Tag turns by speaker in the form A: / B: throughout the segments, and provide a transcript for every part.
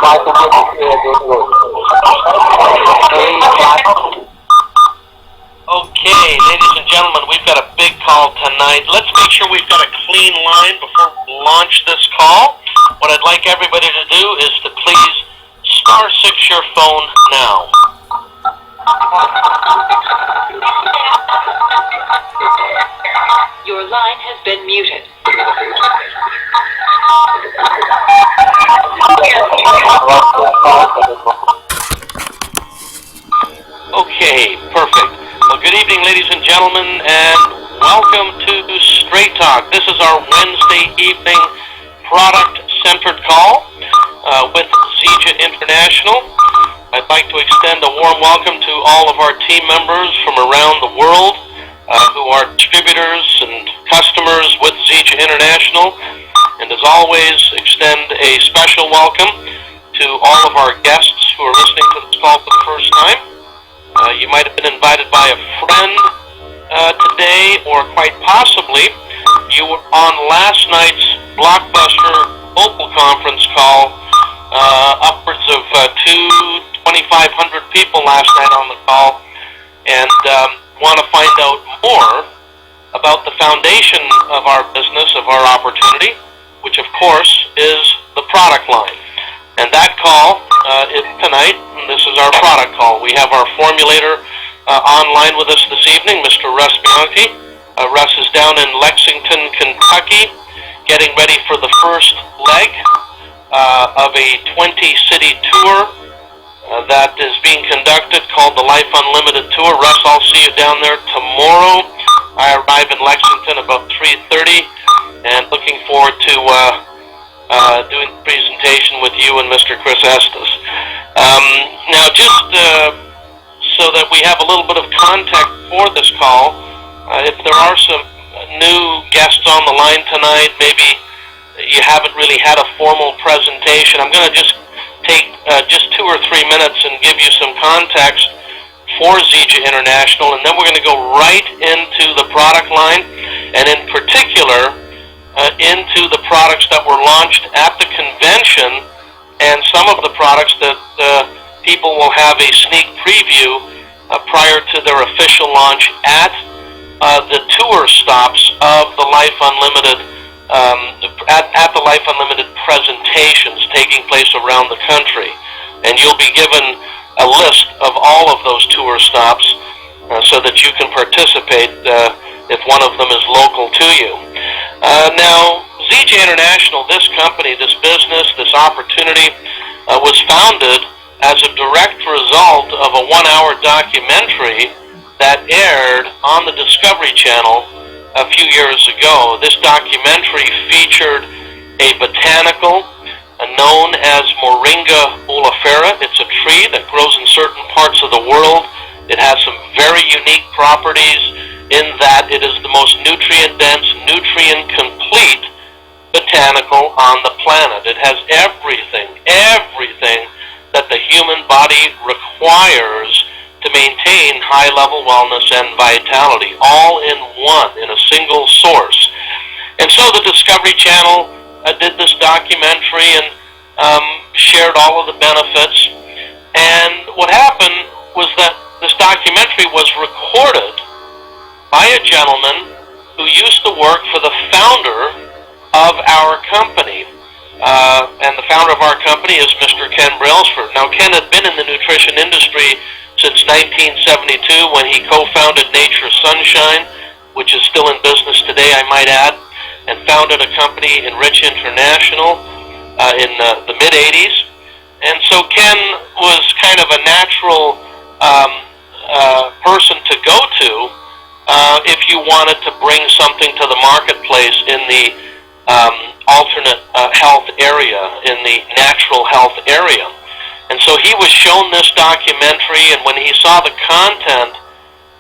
A: Okay, ladies and gentlemen, we've got a big call tonight. Let's make sure we've got a clean line before we launch this call. What I'd like everybody to do is to please *6 your phone now.
B: Your line has been muted.
A: Okay, perfect. Well, good evening, ladies and gentlemen, and welcome to Straight Talk. This is our Wednesday evening product-centered call with Zija International. I'd like to extend a warm welcome to all of our team members from around the world who are distributors and customers with Zija International. And as always, extend a special welcome to all of our guests who are listening to this call for the first time. You might have been invited by a friend today, or quite possibly you were on last night's Blockbuster Opal conference call. Upwards of 2,500 people last night on the call, and want to find out more about the foundation of our business, of our opportunity, which of course is the product line. And that call is tonight, and this is our product call. We have our formulator online with us this evening, Mr. Russ Bianchi. Russ is down in Lexington, Kentucky, getting ready for the first leg of a 20-city tour that is being conducted called the Life Unlimited Tour. Russ, I'll see you down there tomorrow. I arrive in Lexington about 3:30, and looking forward to doing the presentation with you and Mr. Chris Estes. Now, just so that we have a little bit of context for this call, if there are some new guests on the line tonight, maybe you haven't really had a formal presentation, I'm going to just take just 2 or 3 minutes and give you some context for Zija International, and then we're going to go right into the product line, and in particular into the products that were launched at the convention, and some of the products that people will have a sneak preview prior to their official launch at the tour stops of the Life Unlimited at the Life Unlimited presentations taking place around the country. And you'll be given a list of all of those tour stops so that you can participate if one of them is local to you. Now, Zija International, this company, this business, this opportunity, was founded as a direct result of a 1-hour documentary that aired on the Discovery Channel a few years ago. This documentary featured a botanical known as Moringa oleifera. It's a tree that grows in certain parts of the world. It has some very unique properties in that it is the most nutrient-dense, nutrient-complete botanical on the planet. It has everything that the human body requires to maintain high-level wellness and vitality, all in one, in a single source. And so the Discovery Channel did this documentary and shared all of the benefits. And what happened was that this documentary was recorded by a gentleman who used to work for the founder of our company. And the founder of our company is Mr. Ken Brailsford. Now, Ken had been in the nutrition industry since 1972 when he co-founded Nature's Sunshine, which is still in business today, I might add, and founded a company, Enrich International, in the mid-'80s. And so Ken was kind of a natural person to go to if you wanted to bring something to the marketplace in the alternate health area, in the natural health area. And so he was shown this documentary, and when he saw the content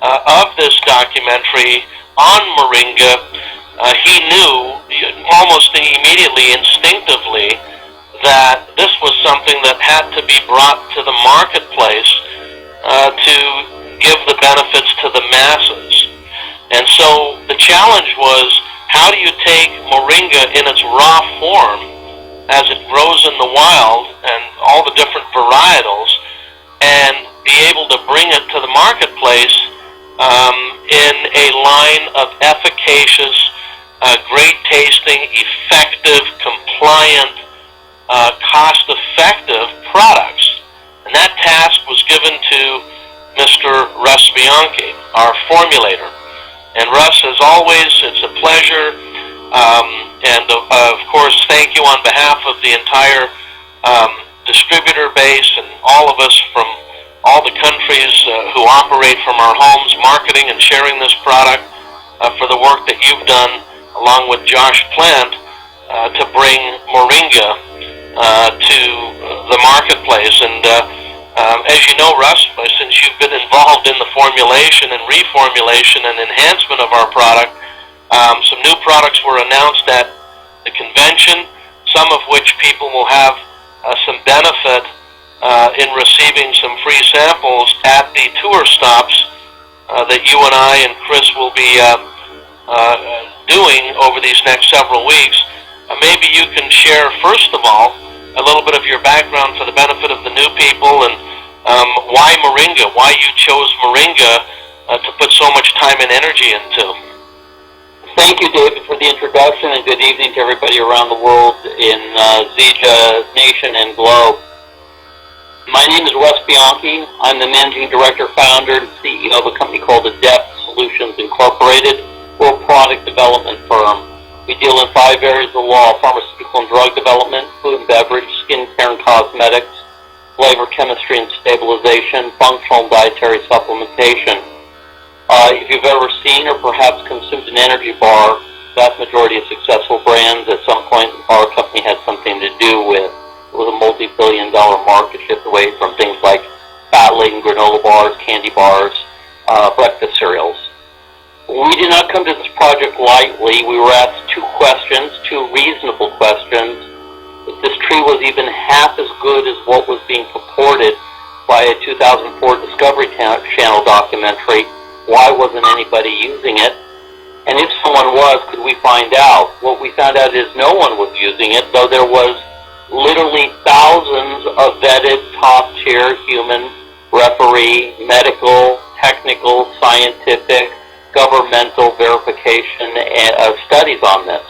A: of this documentary on Moringa, he knew almost immediately, instinctively, that this was something that had to be brought to the marketplace to give the benefits to the masses. And so the challenge was, how do you take Moringa in its raw form as it grows in the wild, and all the different varietals and be able to bring it to the marketplace in a line of efficacious, great tasting, effective, compliant, cost-effective products. And that task was given to Mr. Russ Bianchi, our formulator. And Russ, as always, it's a pleasure. And of course, thank you on behalf of the entire distributor base and all of us from all the countries who operate from our homes, marketing and sharing this product for the work that you've done along with Josh Plant to bring Moringa to the marketplace. And as you know, Russ, since you've been involved in the formulation and reformulation and enhancement of our product, some new products were announced at the convention, some of which people will have some benefit in receiving some free samples at the tour stops that you and I and Chris will be doing over these next several weeks. Maybe you can share, first of all, a little bit of your background for the benefit of the new people, and why Moringa, why you chose Moringa to put so much time and energy into.
B: Thank you, David, for the introduction, and good evening to everybody around the world in Zija Nation and Globe. My name is Russ Bianchi. I'm the Managing Director, Founder, and CEO of a company called Adept Solutions Incorporated. We're a product development firm. We deal in 5 areas of law: pharmaceutical and drug development, food and beverage, skincare and cosmetics, flavor chemistry and stabilization, functional and dietary supplementation. If you've ever seen or perhaps consumed an energy bar, the vast majority of successful brands at some point our company had something to do with. It was a multi-billion-dollar market shift away from things like fat-laden granola bars, candy bars, breakfast cereals. We did not come to this project lightly. We were asked 2 questions, 2 reasonable questions. If this tree was even half as good as what was being purported by a 2004 Discovery Channel documentary, why wasn't anybody using it? And if someone was, could we find out? What we found out is no one was using it, though there was literally thousands of vetted, top-tier human referee, medical, technical, scientific, governmental verification studies on this.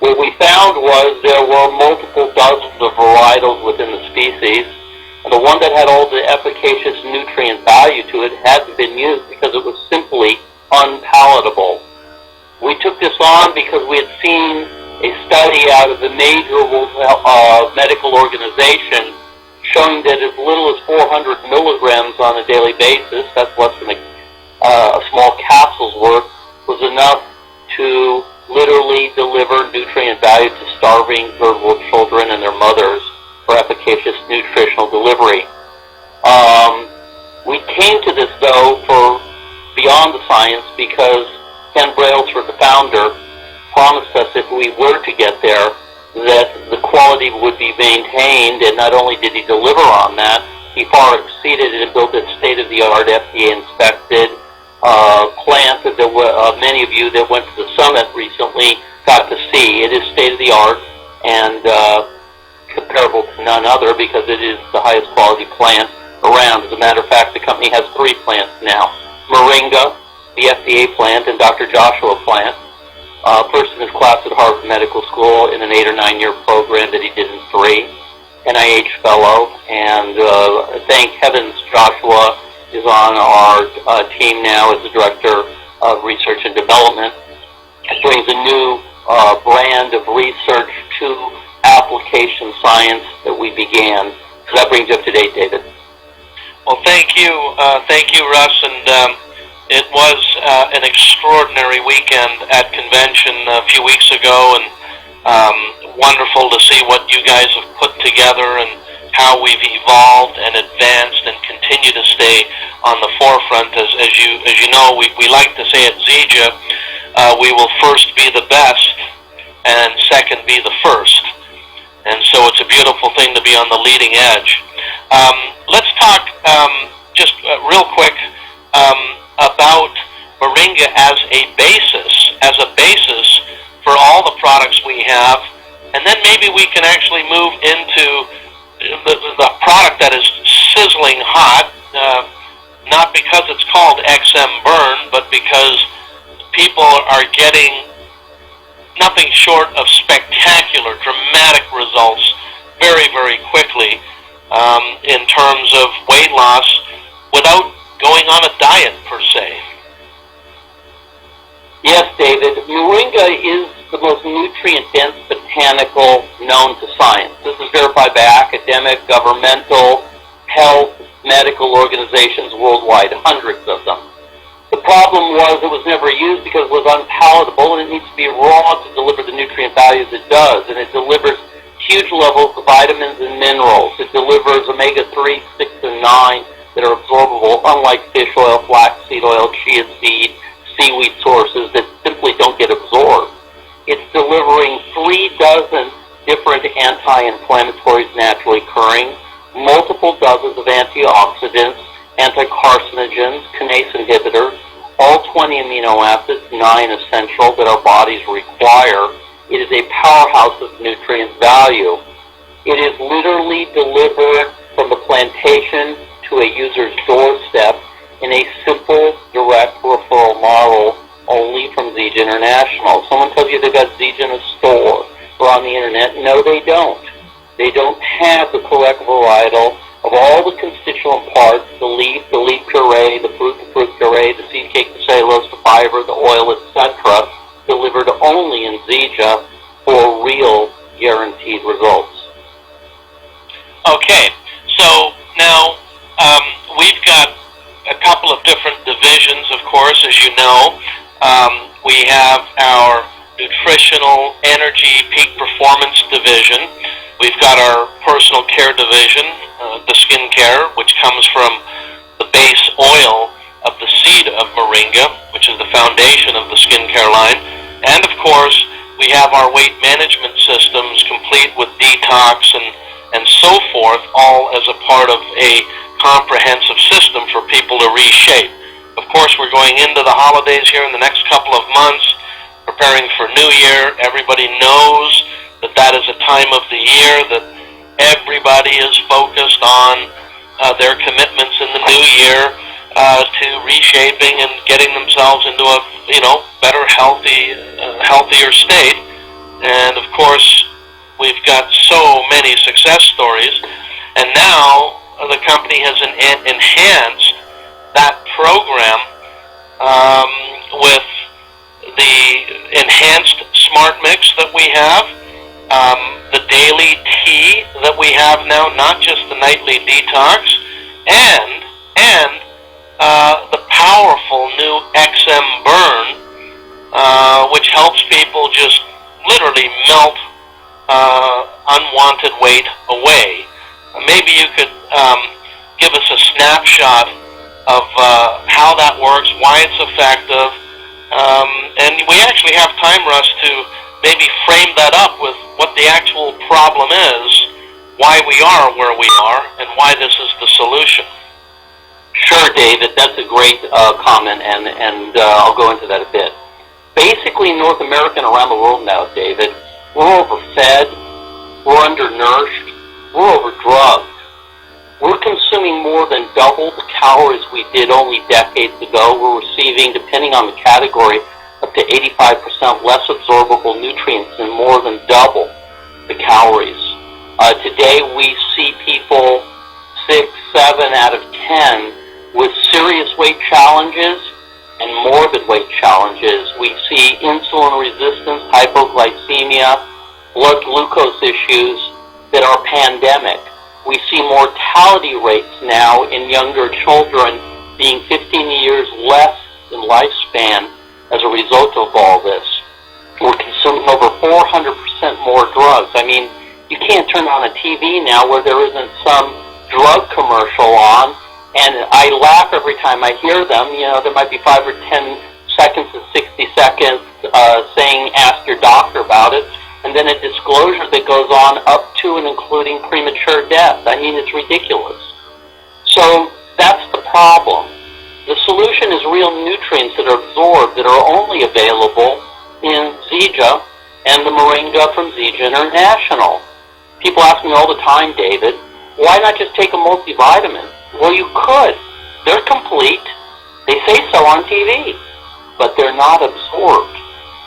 B: What we found was there were multiple dozens of varietals within the species, and the one that had all the efficacious nutrient value to it hadn't been used because it was simply unpalatable. We took this on because we had seen a study out of the major medical organization showing that as little as 400 milligrams on a daily basis, that's less than a small capsule's worth, was enough to literally deliver nutrient value to starving third world children and their mothers for efficacious nutritional delivery. We came to this, though, for beyond the science because Ken Brailsford, the founder, promised us if we were to get there that the quality would be maintained, and not only did he deliver on that, he far exceeded it and built a state-of-the-art FDA-inspected plant that many of you that went to the summit recently got to see. It is state-of-the-art and comparable to none other because it is the highest quality plant around. As a matter of fact, the company has 3 plants now: Moringa, the FDA plant, and Dr. Joshua plant. First in his class at Harvard Medical School in an 8 or 9 year program that he did in 3, NIH fellow, and thank heavens Joshua is on our team now as the Director of Research and Development. It brings a new brand of research to application science that we began. So that brings you up to date, David.
A: Well, thank you, Russ, and it was an extraordinary weekend at convention a few weeks ago, and wonderful to see what you guys have put together and how we've evolved and advanced and continue to stay on the forefront. As you know, we like to say at Zija, we will first be the best and second be the first. And so it's a beautiful thing to be on the leading edge. Let's talk just real quick about Moringa as a basis for all the products we have, and then maybe we can actually move into product that is sizzling hot, not because it's called XM Burn, but because people are getting nothing short of spectacular, dramatic results very, very quickly in terms of weight loss without going on a diet per se.
B: Yes, David. Moringa is the most nutrient-dense botanical known to science. This is verified by academic, governmental, health, medical organizations worldwide, hundreds of them. The problem was it was never used because it was unpalatable, and it needs to be raw to deliver the nutrient values it does, and it delivers huge levels of vitamins and minerals. It delivers omega-3, 6, and 9 that are absorbable, unlike fish oil, flaxseed oil, chia seed, seaweed sources that simply don't get absorbed. It's delivering 36 different anti-inflammatories naturally occurring, multiple dozens of antioxidants, anti-carcinogens, kinase inhibitors, all 20 amino acids, 9 essential that our bodies require. It is a powerhouse of nutrient value. It is literally delivered from the plantation to a user's doorstep in a simple, direct referral model only from Zija International. Someone tells you they've got Zija in a store or on the internet. No, they don't. They don't have the correct varietal of all the constituent parts, the leaf puree, the fruit puree, the seed cake, the cellulose, the fiber, the oil, etc., delivered only in Zija for real guaranteed results.
A: Okay, so now we've got a couple of different divisions, of course, as you know. We have our nutritional energy peak performance division. We've got our personal care division, the skincare, which comes from the base oil of the seed of moringa, which is the foundation of the skincare line. And of course, we have our weight management systems complete with detox and so forth, all as a part of a comprehensive system for people to reshape. Of course, we're going into the holidays here in the next couple of months, preparing for New Year. Everybody knows that that is a time of the year that everybody is focused on their commitments in the new year to reshaping and getting themselves into a better, healthier state. And of course, we've got so many success stories, and now the company has enhanced that program with the enhanced Smart Mix that we have, the daily tea that we have now, not just the nightly detox, and the powerful new XM Burn, which helps people just literally melt unwanted weight away. Maybe you could give us a snapshot of how that works, why it's effective, and we actually have time, Russ, to maybe frame that up with what the actual problem is, why we are where we are, and why this is the solution.
B: Sure, David, that's a great comment, and I'll go into that a bit. Basically, in North America and around the world now, David, we're overfed, we're undernourished, we're overdrugged. We're consuming more than double the calories we did only decades ago. We're receiving, depending on the category, up to 85% less absorbable nutrients and more than double the calories. Today we see people 6, 7 out of 10 with serious weight challenges and morbid weight challenges. We see insulin resistance, hypoglycemia, blood glucose issues that are pandemic. We see mortality rates now in younger children being 15 years less in lifespan as a result of all this. We're consuming over 400% more drugs. I mean, you can't turn on a TV now where there isn't some drug commercial on, and I laugh every time I hear them. There might be 5 or 10 seconds to 60 seconds saying, ask your doctor about it, and then a disclosure that goes on up to and including premature death. I mean, it's ridiculous. So that's the problem. The solution is real nutrients that are absorbed, that are only available in Zija and the moringa from Zija International. People ask me all the time, David, Why not just take a multivitamin? Well, you could. They're complete. They say so on TV, but they're not absorbed.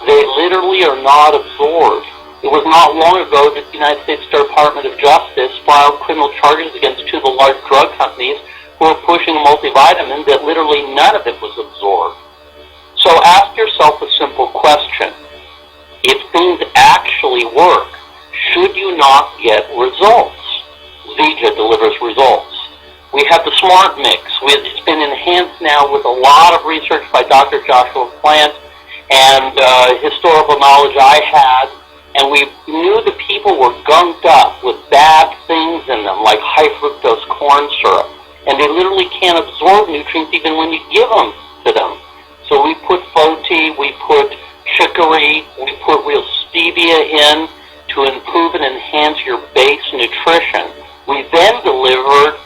B: They literally are not absorbed. It was not long ago that the United States Department of Justice filed criminal charges against two of the large drug companies who were pushing a multivitamin that literally none of it was absorbed. So ask yourself a simple question. If things actually work, should you not get results? Zija delivers results. We have the Smart Mix. It's been enhanced now with a lot of research by Dr. Joshua Plant and historical knowledge I had. And we knew the people were gunked up with bad things in them, like high fructose corn syrup. And they literally can't absorb nutrients even when you give them to them. So we put Foti, we put chicory, we put real stevia in to improve and enhance your base nutrition. We then delivered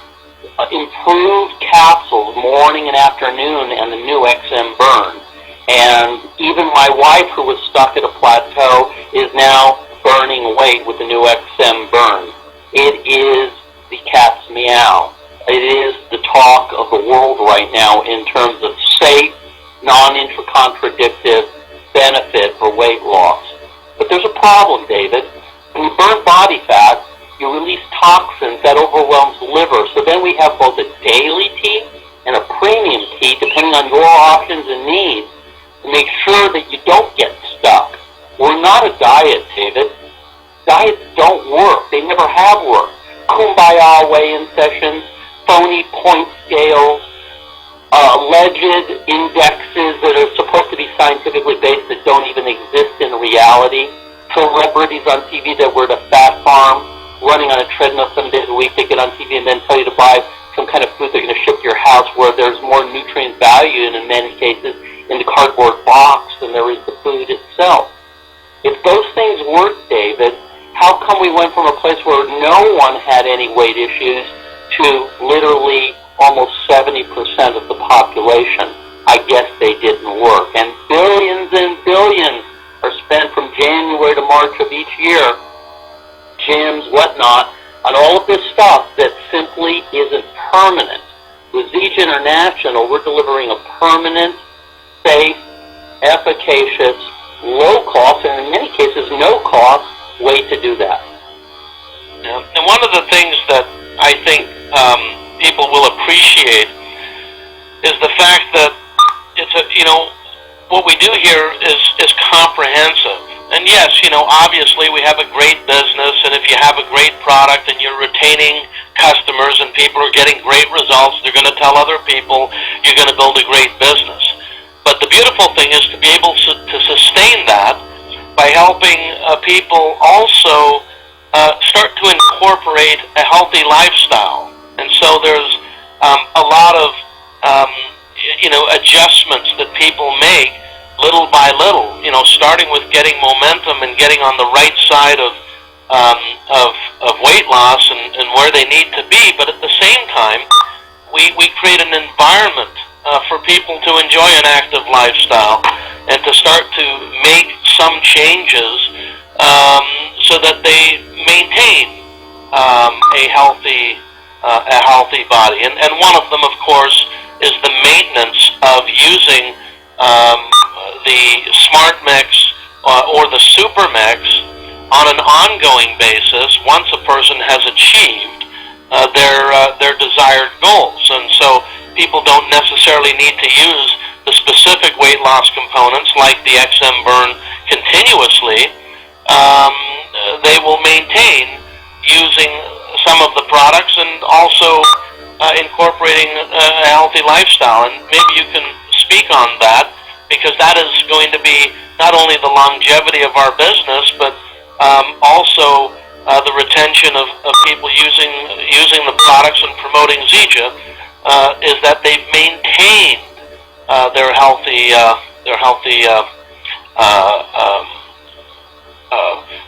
B: improved capsules morning and afternoon and the new XM Burn. And even my wife, who was stuck at a plateau, is now burning weight with the new XM Burn. It is the cat's meow. It is the talk of the world right now in terms of safe, non-intracontradictive benefit for weight loss. But there's a problem, David. When you burn body fat, you release toxins that overwhelms the liver. So then we have both a daily tea and a premium tea, depending on your options and needs, to make sure that you don't get stuck. We're not a diet, David. Diets don't work. They never have worked. Kumbaya weigh-in sessions, phony point scales, alleged indexes that are supposed to be scientifically based that don't even exist in reality, celebrities on TV that were at a fat farm, running on a treadmill 7 days a week. They get on TV and then tell you to buy some kind of food they're going to ship to your house where there's more nutrient value in many cases in the cardboard box than there is the food itself. If those things work, David, how come we went from a place where no one had any weight issues to literally almost 70% of the population? I guess they didn't work. And billions are spent from January to March of each year, gyms, whatnot, on all of this stuff that simply isn't permanent. With Zija International, we're delivering a permanent, safe, efficacious, low-cost, and in many cases no-cost way to do that.
A: Yeah. And one of the things that I think people will appreciate is the fact that it's what we do here is comprehensive. And yes, obviously we have a great business, and if you have a great product and you're retaining customers and people are getting great results, they're going to tell other people, you're going to build a great business. But the beautiful thing is to be able to sustain that by helping people also start to incorporate a healthy lifestyle. And so there's a lot of adjustments that people make little by little, starting with getting momentum and getting on the right side of weight loss and where they need to be. But at the same time, we create an environment for people to enjoy an active lifestyle and to start to make some changes so that they maintain a healthy body. And one of them, of course, is the maintenance of using the Smart Mix or the Super Mix on an ongoing basis once a person has achieved their desired goals. And so people don't necessarily need to use the specific weight loss components like the XM Burn continuously. They will maintain using some of the products and also incorporating a healthy lifestyle. And maybe you can speak on that, because that is going to be not only the longevity of our business, but also the retention of people using the products and promoting Zija, is that they've maintained their healthy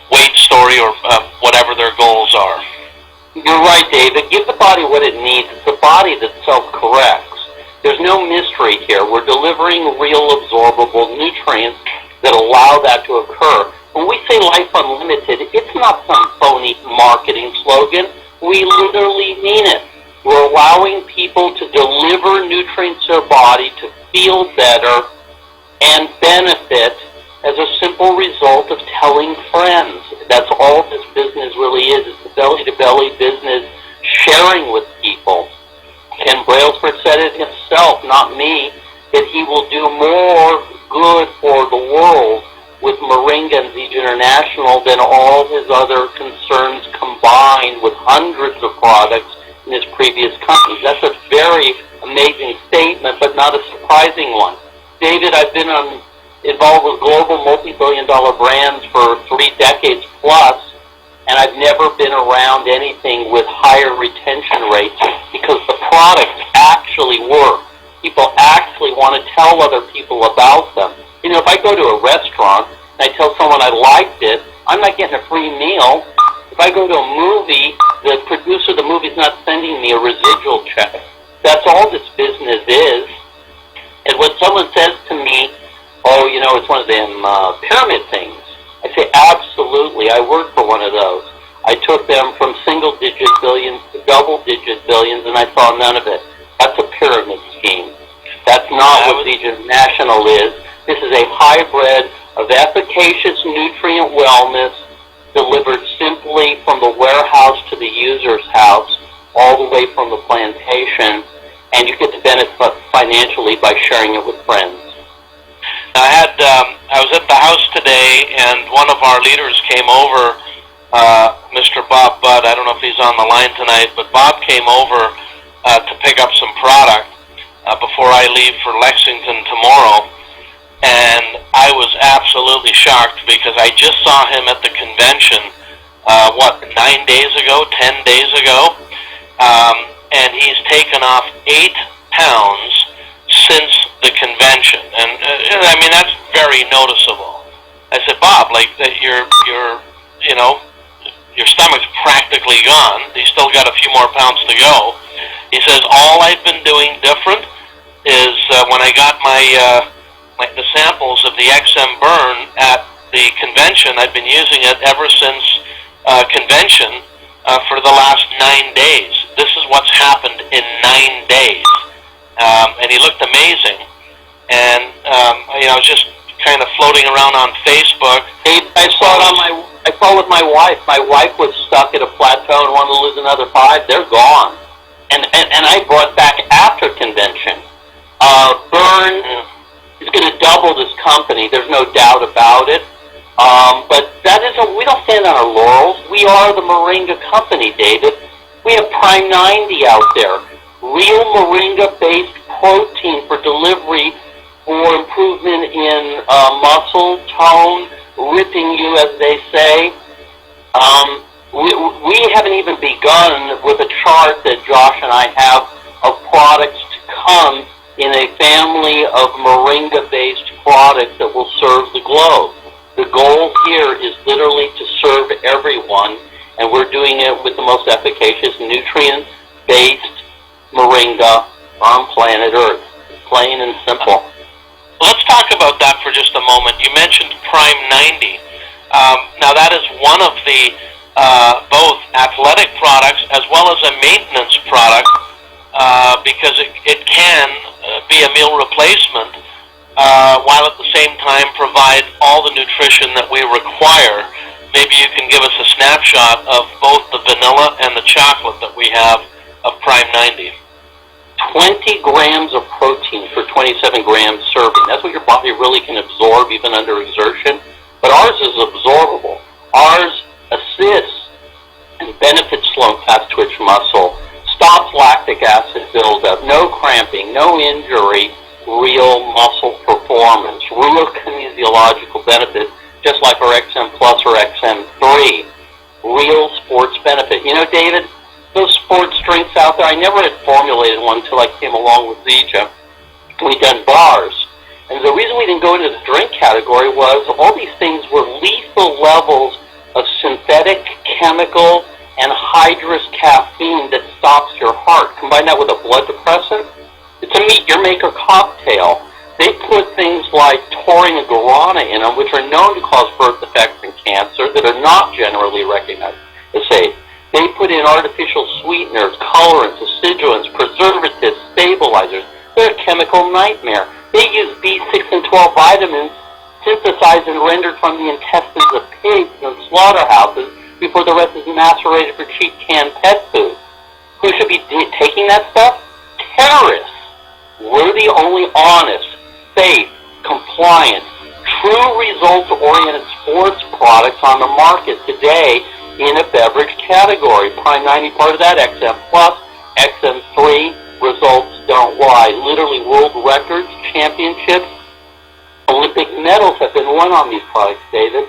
A: weight story or whatever their goals are.
B: You're right, David. Give the body what it needs. It's the body that self-corrects. There's no mystery here. We're delivering real absorbable nutrients that allow that to occur. When we say Life Unlimited, it's not some phony marketing slogan. We literally mean it. We're allowing people to deliver nutrients to their body to feel better and benefit as a simple result of telling friends. That's all this business really is. It's the belly-to-belly business, sharing with people. Ken Brailsford said it himself, not me, that he will do more good for the world with Moringa and Zija International than all his other concerns combined with hundreds of products in his previous companies. That's a very amazing statement, but not a surprising one. David, I've been involved with global multi-billion-dollar brands for 3 decades plus, and I've never been around anything with higher retention rates because the products actually work. People actually want to tell other people about them. You know, if I go to a restaurant and I tell someone I liked it, I'm not getting a free meal. If I go to a movie, the producer of the movie is not sending me a residual check. That's all this business is. And when someone says to me, oh, you know, it's one of them pyramid things, I say, absolutely, I worked for one of those. I took them from single-digit billions to double-digit billions, and I saw none of it. That's a pyramid scheme. That's not what Zija National is. This is a hybrid of efficacious nutrient wellness delivered simply from the warehouse to the user's house, all the way from the plantation, and you get to benefit financially by sharing it with friends.
A: I was at the house today, and one of our leaders came over, Mr. Bob Budd. I don't know if he's on the line tonight, but Bob came over to pick up some product before I leave for Lexington tomorrow, and I was absolutely shocked because I just saw him at the convention, 9 days ago, 10 days ago, and he's taken off 8 pounds since the convention, and I mean that's very noticeable. I said, Bob, like your stomach's practically gone. You still got a few more pounds to go. He says all I've been doing different is when I got the samples of the XM Burn at the convention. I've been using it ever since convention for the last 9 days. This is what's happened in 9 days. And he looked amazing. And I was just kind of floating around on Facebook.
B: I saw with my wife. My wife was stuck at a plateau and wanted to lose another 5. They're gone. And I brought back after convention. Burn is going to double this company. There's no doubt about it. But we don't stand on our laurels. We are the Moringa company, David. We have Prime 90 out there. Real Moringa-based protein for delivery for improvement in muscle tone, ripping you, as they say. We haven't even begun with a chart that Josh and I have of products to come in a family of Moringa-based products that will serve the globe. The goal here is literally to serve everyone, and we're doing it with the most efficacious nutrient-based Moringa on planet Earth. Plain and simple.
A: Let's talk about that for just a moment. You mentioned Prime 90. Now that is one of the both athletic products as well as a maintenance product because it can be a meal replacement while at the same time provide all the nutrition that we require. Maybe you can give us a snapshot of both the vanilla and the chocolate that we have of Prime 90.
B: 20 grams of protein for 27 grams serving. That's what your body really can absorb even under exertion. But ours is absorbable. Ours assists and benefits slow fast twitch muscle, stops lactic acid buildup, no cramping, no injury, real muscle performance, real kinesiological benefit, just like our XM Plus or XM3. Real sports benefit. You know, David, those sports drinks out there, I never had formulated one until I came along with Zija. We done bars. And the reason we didn't go into the drink category was all these things were lethal levels of synthetic, chemical, and hydrous caffeine that stops your heart. Combine that with a blood depressant, it's a meet-your-maker cocktail. They put things like taurine and guarana in them, which are known to cause birth defects and cancer that are not generally recognized as safe. They put in artificial sweeteners, colorants, acidulants, preservatives, stabilizers. They're a chemical nightmare. They use B6 and 12 vitamins synthesized and rendered from the intestines of pigs in slaughterhouses before the rest is macerated for cheap canned pet food. Who should be taking that stuff? Terrorists. We're the only honest, safe, compliant, true results-oriented sports products on the market today in a beverage category. Prime 90, part of that, XM+, XM3, results don't lie. Literally world records, championships, Olympic medals have been won on these products, David.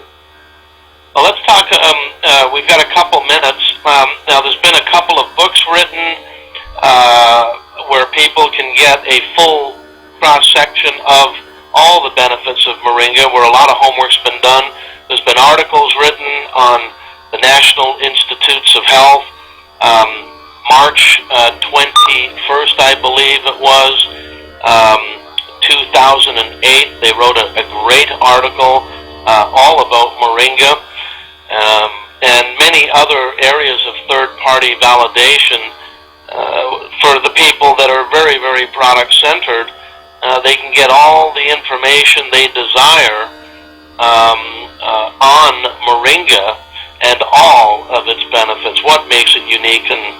A: Well, let's talk, we've got a couple minutes. Now, there's been a couple of books written where people can get a full cross-section of all the benefits of moringa, where a lot of homework's been done. There's been articles written on the National Institutes of Health. March 21st, I believe it was, 2008, they wrote a great article all about moringa, and many other areas of third-party validation for the people that are very, very product-centered. They can get all the information they desire on moringa and all of its benefits, what makes it unique and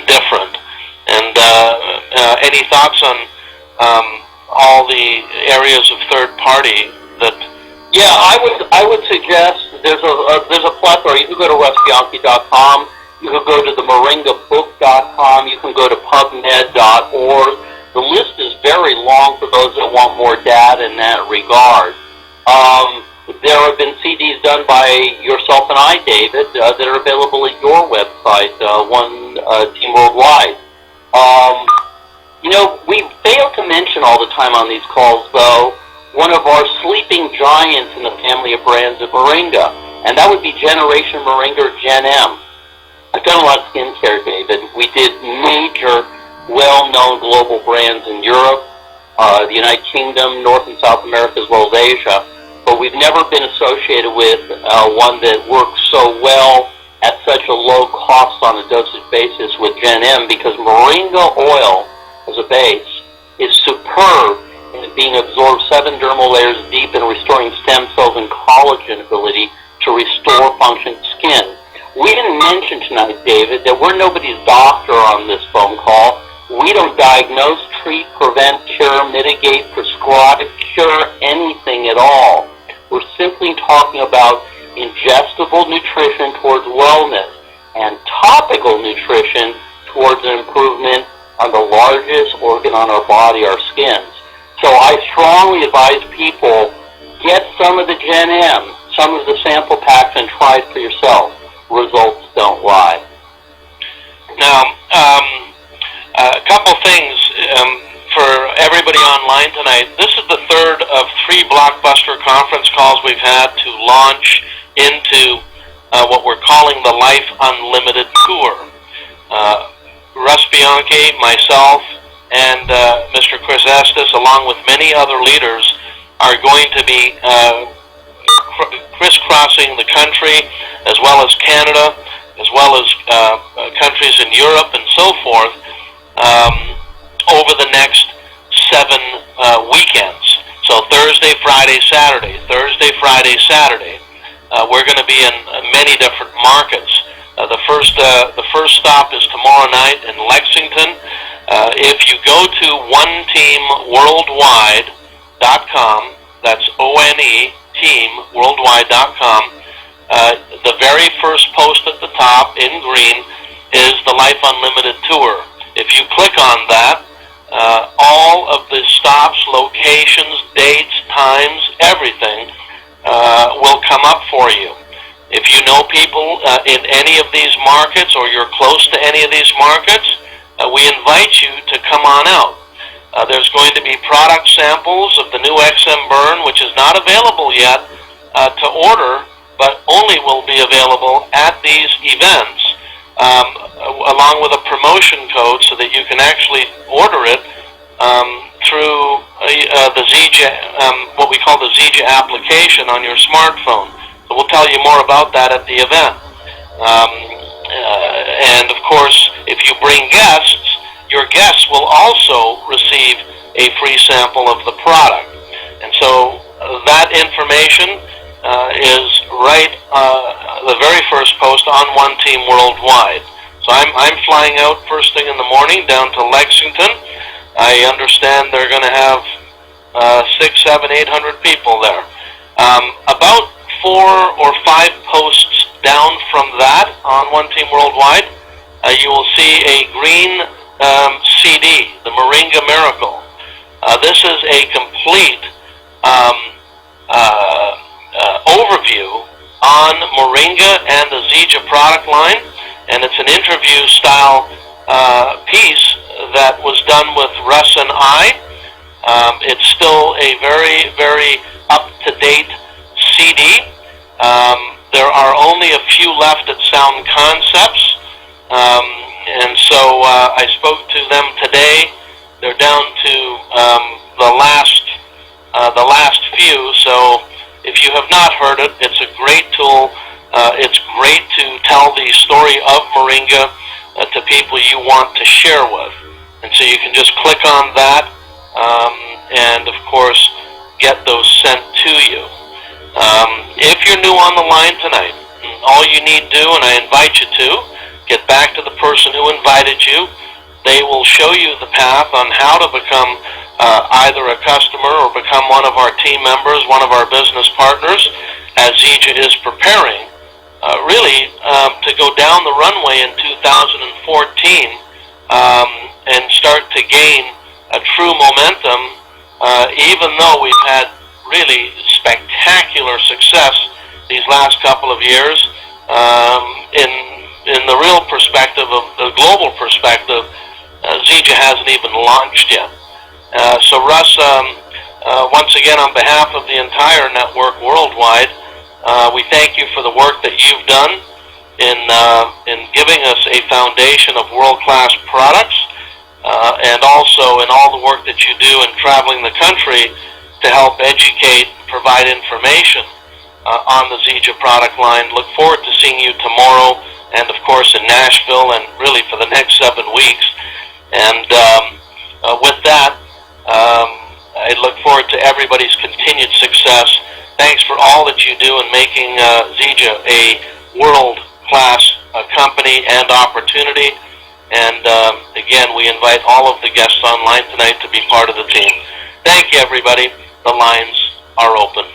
A: different. And any thoughts on all the areas of third party that?
B: Yeah, I would suggest there's a plethora. You can go to wesbianchi.com. You can go to the moringabook.com. You can go to pubmed.org. The list is very long for those that want more data in that regard. There have been CDs done by yourself and I, David, that are available at your website, One Team Worldwide. We fail to mention all the time on these calls, though, one of our sleeping giants in the family of brands of moringa, and that would be Generation Moringa, or Gen M. I've done a lot of skincare, David. We did major, well-known global brands in Europe, the United Kingdom, North and South America, as well as Asia, but we've never been associated with one that works so well at such a low cost on a dosage basis with Gen M, because moringa oil as a base is superb in being absorbed 7 dermal layers deep and restoring stem cells and collagen ability to restore functioning skin. We didn't mention tonight, David, that we're nobody's doctor on this phone call. We don't diagnose, treat, prevent, cure, mitigate, prescribe, cure anything at all. We're simply talking about ingestible nutrition towards wellness and topical nutrition towards an improvement on the largest organ on our body, our skins. So I strongly advise people, get some of the Gen M, some of the sample packs, and try it for yourself. Results don't lie.
A: Now, a couple things for everybody online tonight. This is the third of 3 blockbuster conference calls we've had to launch into what we're calling the Life Unlimited Tour. Russ Bianchi, myself, and Mr. Chris Estes, along with many other leaders, are going to be crisscrossing the country, as well as Canada, as well as countries in Europe and so forth, over the next 7 weekends. So Thursday, Friday, Saturday. Thursday, Friday, Saturday. We're going to be in many different markets. The first stop is tomorrow night in Lexington. If you go to oneteamworldwide.com, that's O-N-E, teamworldwide.com, the very first post at the top in green is the Life Unlimited Tour. If you click on that, all of the stops, locations, dates, times, everything will come up for you. If you know people in any of these markets, or you're close to any of these markets, we invite you to come on out. There's going to be product samples of the new XM Burn, which is not available yet to order, but only will be available at these events, along with a promotion code so that you can actually order it through the Zija, what we call the Zija application on your smartphone. So we'll tell you more about that at the event. And of course, if you bring guests, your guests will also receive a free sample of the product. And so that information is right the very first post on One Team Worldwide. So I'm flying out first thing in the morning down to Lexington. I understand they're going to have 6, 7, 800 people there. About 4 or 5 posts down from that on One Team Worldwide, you will see a green CD, the Moringa Miracle. This is a complete overview on Moringa and the Zija product line, and it's an interview-style piece that was done with Russ and I. It's still a very, very up-to-date CD. There are only a few left at Sound Concepts, and so I spoke to them today. They're down to the last few. So if you have not heard it, it's a great tool. It's great to tell the story of Moringa to people you want to share with, and so you can just click on that, and of course get those sent to you. If you're new on the line tonight, all you need to do, and I invite you to, get back to the person who invited you. They will show you the path on how to become either a customer or become one of our team members, one of our business partners, as Zija is preparing really to go down the runway in 2014 and start to gain a true momentum, even though we've had really spectacular success these last couple of years. In the real perspective of the global perspective, Zija hasn't even launched yet. So Russ, once again on behalf of the entire network worldwide, we thank you for the work that you've done in giving us a foundation of world-class products, and also in all the work that you do in traveling the country to help educate, provide information on the Zija product line. Look forward to seeing you tomorrow, and of course in Nashville, and really for the next 7 weeks. And with that, I look forward to everybody's continued success. Thanks for all that you do in making Zija a world-class company and opportunity. And again, we invite all of the guests online tonight to be part of the team. Thank you, everybody. The lines are open.